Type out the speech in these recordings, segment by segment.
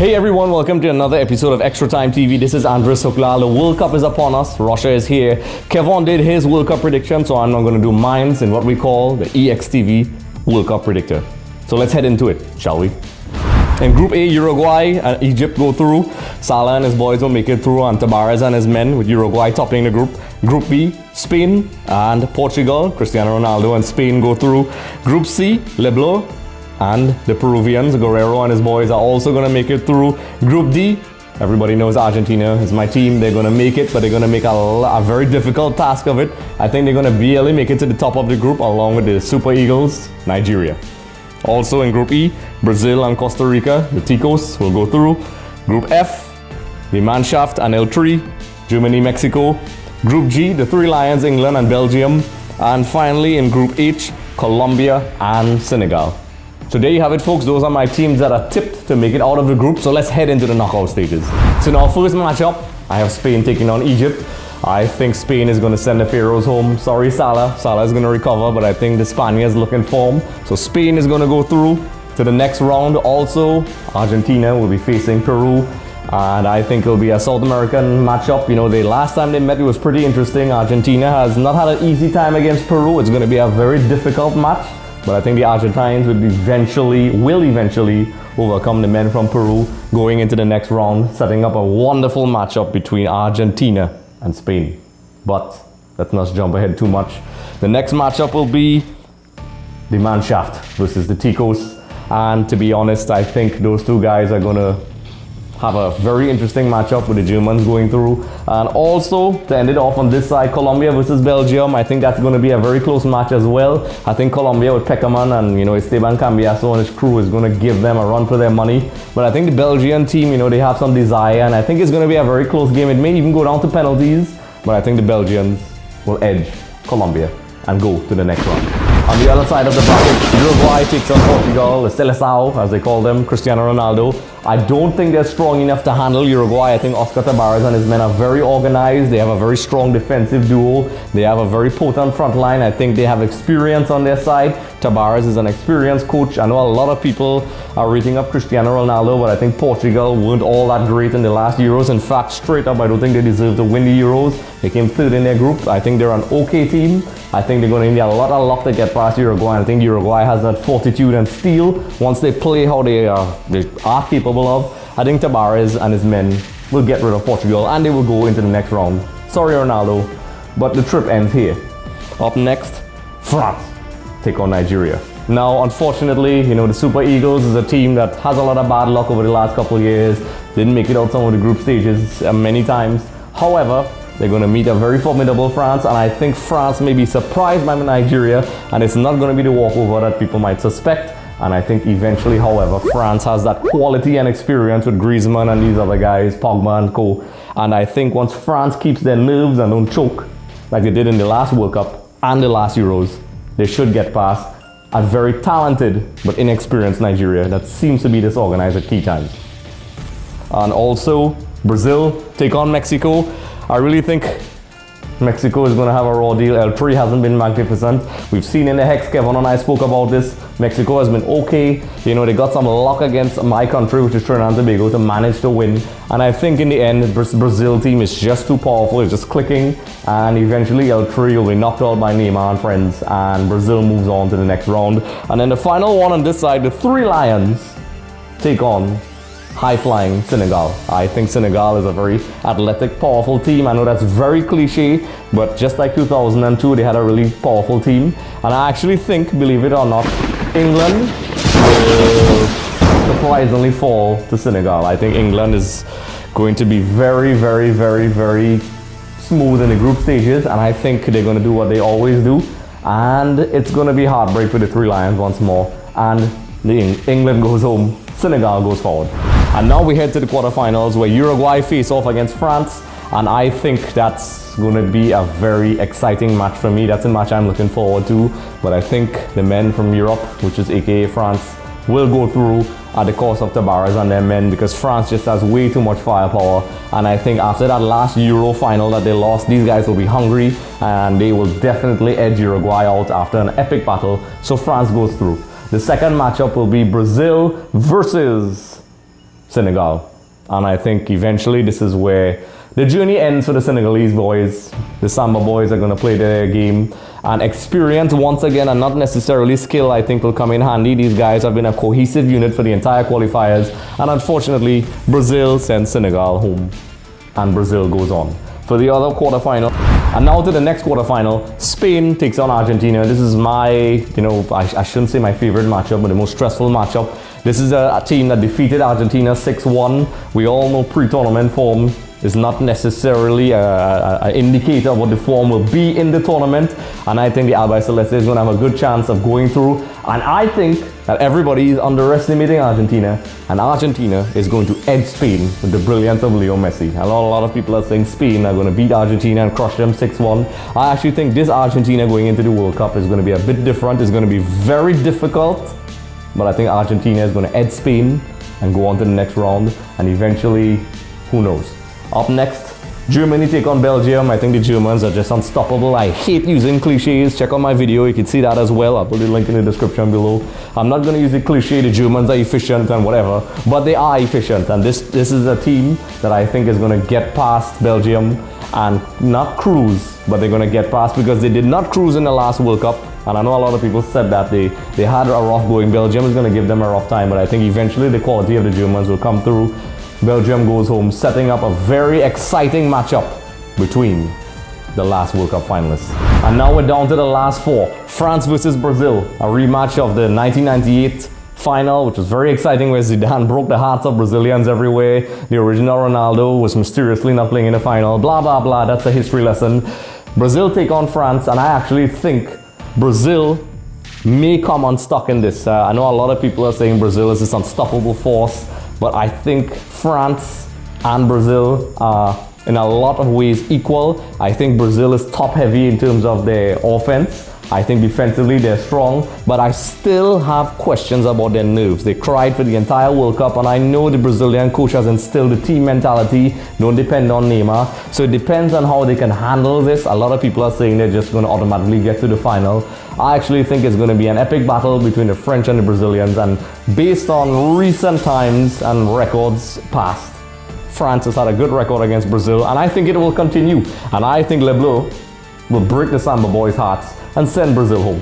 Hey everyone, welcome to another episode of Extra Time TV. This is Andres Sokla. The World Cup is upon us. Russia is here. Kevon did his World Cup prediction, so I'm not going to do mine in what we call the EXTV World Cup predictor. So let's head into it, shall we? In Group A, Uruguay and Egypt go through. Salah and his boys will make it through, and Tavares and his men, with Uruguay topping the group. Group B, Spain and Portugal, Cristiano Ronaldo and Spain go through. Group C, Leblanc and the Peruvians, Guerrero and his boys, are also going to make it through. Group D, everybody knows Argentina is my team. They're going to make it, but they're going to make a very difficult task of it. I think they're going to barely make it to the top of the group, along with the Super Eagles, Nigeria. Also in Group E, Brazil and Costa Rica, the Ticos, will go through. Group F, the Mannschaft and El Tri, Germany, Mexico. Group G, the Three Lions, England and Belgium. And finally in Group H, Colombia and Senegal. So there you have it, folks. Those are my teams that are tipped to make it out of the group. So let's head into the knockout stages. So in our first matchup, I have Spain taking on Egypt. I think Spain is going to send the Pharaohs home. Sorry, Salah. Salah is going to recover, but I think the Spaniards look in form. So Spain is going to go through to the next round. Also, Argentina will be facing Peru. And I think it'll be a South American matchup. You know, the last time they met, it was pretty interesting. Argentina has not had an easy time against Peru. It's going to be a very difficult match. But I think the Argentines will eventually overcome the men from Peru going into the next round, setting up a wonderful matchup between Argentina and Spain. But let's not jump ahead too much. The next matchup will be the Mannschaft versus the Ticos. And to be honest, I think those two guys are going to have a very interesting matchup with the Germans going through. And also, to end it off on this side, Colombia versus Belgium. I think that's going to be a very close match as well. I think Colombia with Peckerman and, Esteban Cambiaso and his crew is going to give them a run for their money. But I think the Belgian team, they have some desire, and I think it's going to be a very close game. It may even go down to penalties, but I think the Belgians will edge Colombia and go to the next round. On the other side of the bracket, Uruguay takes on Portugal, the Seleção, as they call them, Cristiano Ronaldo. I don't think they're strong enough to handle Uruguay. I think Oscar Tavares and his men are very organized. They have a very strong defensive duo. They have a very potent front line. I think they have experience on their side. Tavares is an experienced coach. I know a lot of people are rating up Cristiano Ronaldo, but I think Portugal weren't all that great in the last Euros. In fact, straight up, I don't think they deserve to win the Euros. They came third in their group. I think they're an okay team. I think they're going to need a lot of luck to get past Uruguay. I think Uruguay has that fortitude and steel. Once they play how they are capable of, I think Tavares and his men will get rid of Portugal and they will go into the next round. Sorry, Ronaldo, but the trip ends here. Up next, France take on Nigeria. Now, unfortunately, the Super Eagles is a team that has a lot of bad luck over the last couple of years. Didn't make it out some of the group stages many times. However, they're going to meet a very formidable France, and I think France may be surprised by Nigeria, and it's not going to be the walkover that people might suspect. And I think eventually, however, France has that quality and experience with Griezmann and these other guys, Pogba and co. And I think once France keeps their nerves and don't choke, like they did in the last World Cup and the last Euros, they should get past a very talented but inexperienced Nigeria that seems to be disorganized at key times. And also, Brazil take on Mexico. I really think Mexico is going to have a raw deal. El Tri hasn't been magnificent. We've seen in the Hex, Kevon and I spoke about this. Mexico has been okay. They got some luck against my country, which is Trinidad and Tobago, to manage to win. And I think in the end, the Brazil team is just too powerful. It's just clicking. And eventually, El Tri will be knocked out by Neymar and friends. And Brazil moves on to the next round. And then the final one on this side, the Three Lions take on high-flying Senegal. I think Senegal is a very athletic, powerful team. I know that's very cliche, but just like 2002, they had a really powerful team. And I actually think, believe it or not, England will surprisingly fall to Senegal. I think England is going to be very, very, very, very smooth in the group stages, and I think they're going to do what they always do. And it's going to be heartbreak for the Three Lions once more. And England goes home, Senegal goes forward. And now we head to the quarterfinals where Uruguay face off against France. And I think that's going to be a very exciting match for me. That's a match I'm looking forward to. But I think the men from Europe, which is aka France, will go through at the cost of Tavares and their men, because France just has way too much firepower. And I think after that last Euro final that they lost, these guys will be hungry and they will definitely edge Uruguay out after an epic battle. So France goes through. The second matchup will be Brazil versus Senegal. And I think eventually this is where the journey ends for the Senegalese boys. The Samba boys are going to play their game. And experience once again, and not necessarily skill, I think will come in handy. These guys have been a cohesive unit for the entire qualifiers. And unfortunately, Brazil sends Senegal home. And Brazil goes on for the other quarterfinal. And now to the next quarterfinal. Spain takes on Argentina. This is my, I shouldn't say my favorite matchup, but the most stressful matchup. This is a team that defeated Argentina 6-1. We all know pre-tournament form is not necessarily an indicator of what the form will be in the tournament. And I think the Albiceleste is going to have a good chance of going through. And I think that everybody is underestimating Argentina. And Argentina is going to edge Spain with the brilliance of Leo Messi. A lot of people are saying Spain are going to beat Argentina and crush them 6-1. I actually think this Argentina going into the World Cup is going to be a bit different. It's going to be very difficult. But I think Argentina is going to edge Spain and go on to the next round. And eventually, who knows? Up next, Germany take on Belgium. I think the Germans are just unstoppable. I hate using cliches. Check out my video, you can see that as well. I'll put the link in the description below. I'm not going to use the cliche, the Germans are efficient and whatever, but they are efficient. And this is a team that I think is going to get past Belgium and not cruise, but they're going to get past because they did not cruise in the last World Cup. And I know a lot of people said that they had a rough going. Belgium is going to give them a rough time, but I think eventually the quality of the Germans will come through. Belgium goes home, setting up a very exciting matchup between the last World Cup finalists. And now we're down to the last four. France versus Brazil, a rematch of the 1998 final, which was very exciting, where Zidane broke the hearts of Brazilians everywhere. The original Ronaldo was mysteriously not playing in the final. Blah, blah, blah. That's a history lesson. Brazil take on France, and I actually think Brazil may come unstuck in this. I know a lot of people are saying Brazil is this unstoppable force, but I think France and Brazil are in a lot of ways equal. I think Brazil is top heavy in terms of their offense. I think defensively they're strong, but I still have questions about their nerves. They cried for the entire World Cup, and I know the Brazilian coach has instilled the team mentality, don't depend on Neymar. So it depends on how they can handle this. A lot of people are saying they're just going to automatically get to the final. I actually think it's going to be an epic battle between the French and the Brazilians, and based on recent times and records past, France has had a good record against Brazil, and I think it will continue. And I think Leblanc will break the Samba boys' hearts and send Brazil home.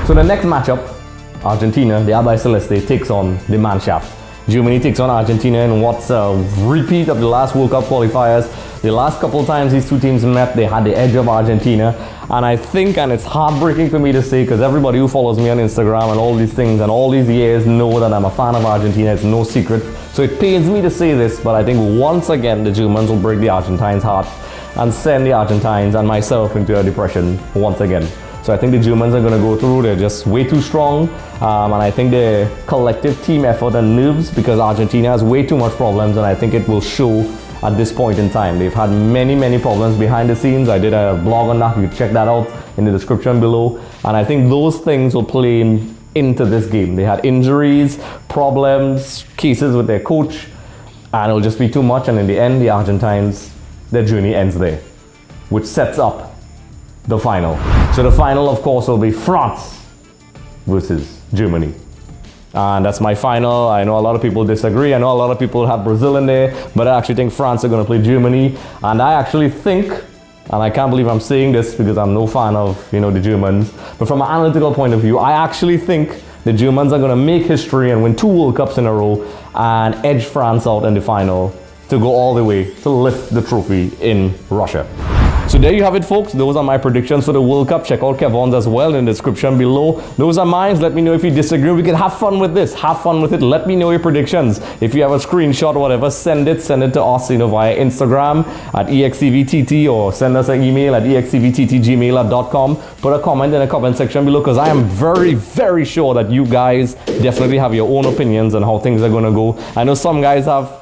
So the next matchup, Argentina, the Albiceleste, takes on the Mannschaft. Germany takes on Argentina in what's a repeat of the last World Cup qualifiers. The last couple of times these two teams met, they had the edge of Argentina. And I think, and it's heartbreaking for me to say, because everybody who follows me on Instagram and all these things and all these years know that I'm a fan of Argentina. It's no secret. So it pains me to say this, but I think once again the Germans will break the Argentines' hearts and send the Argentines and myself into a depression once again. So I think the Germans are going to go through. They're just way too strong. And I think their collective team effort and nerves, because Argentina has way too much problems, and I think it will show at this point in time. They've had many problems behind the scenes. I did a blog on that. You can check that out in the description below. And I think those things will play into this game. They had injuries, problems, cases with their coach, and it'll just be too much. And in the end, the Argentines, their journey ends there, which sets up the final. So the final, of course, will be France versus Germany. And that's my final. I know a lot of people disagree. I know a lot of people have Brazil in there, but I actually think France are going to play Germany. And I actually think, and I can't believe I'm saying this because I'm no fan of, the Germans, but from an analytical point of view, I actually think the Germans are going to make history and win 2 World Cups in a row and edge France out in the final to go all the way to lift the trophy in Russia. So there you have it, folks. Those are my predictions for the World Cup. Check out Kevon's as well in the description below. Those are mine. Let me know if you disagree. We can have fun with this. Have fun with it. Let me know your predictions. If you have a screenshot or whatever, send it to us, via Instagram at EXTVTT, or send us an email at extvtt@gmail.com. Put a comment in the comment section below, because I am very sure that you guys definitely have your own opinions on how things are going to go. I know some guys have.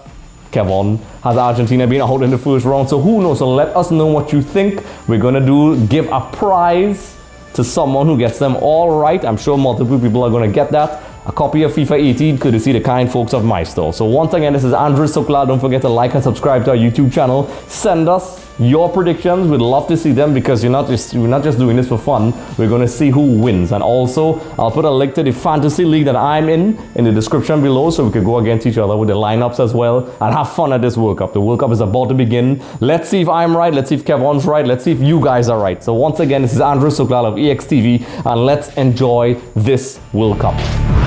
Kevon has Argentina being out in the first round, so who knows? So let us know what you think. We're going to give a prize to someone who gets them all right. I'm sure multiple people are going to get that. a copy of FIFA 18 courtesy the kind folks of my store. So once again, this is Andrew Sokla. Don't forget to like and subscribe to our YouTube channel. Send us your predictions. We'd love to see them because we're not just doing this for fun. We're going to see who wins. And also, I'll put a link to the fantasy league that I'm in the description below so we can go against each other with the lineups as well and have fun at this World Cup. The World Cup is about to begin. Let's see if I'm right. Let's see if Kevon's right. Let's see if you guys are right. So once again, this is Andrew Sokla of EXTV and let's enjoy this World Cup.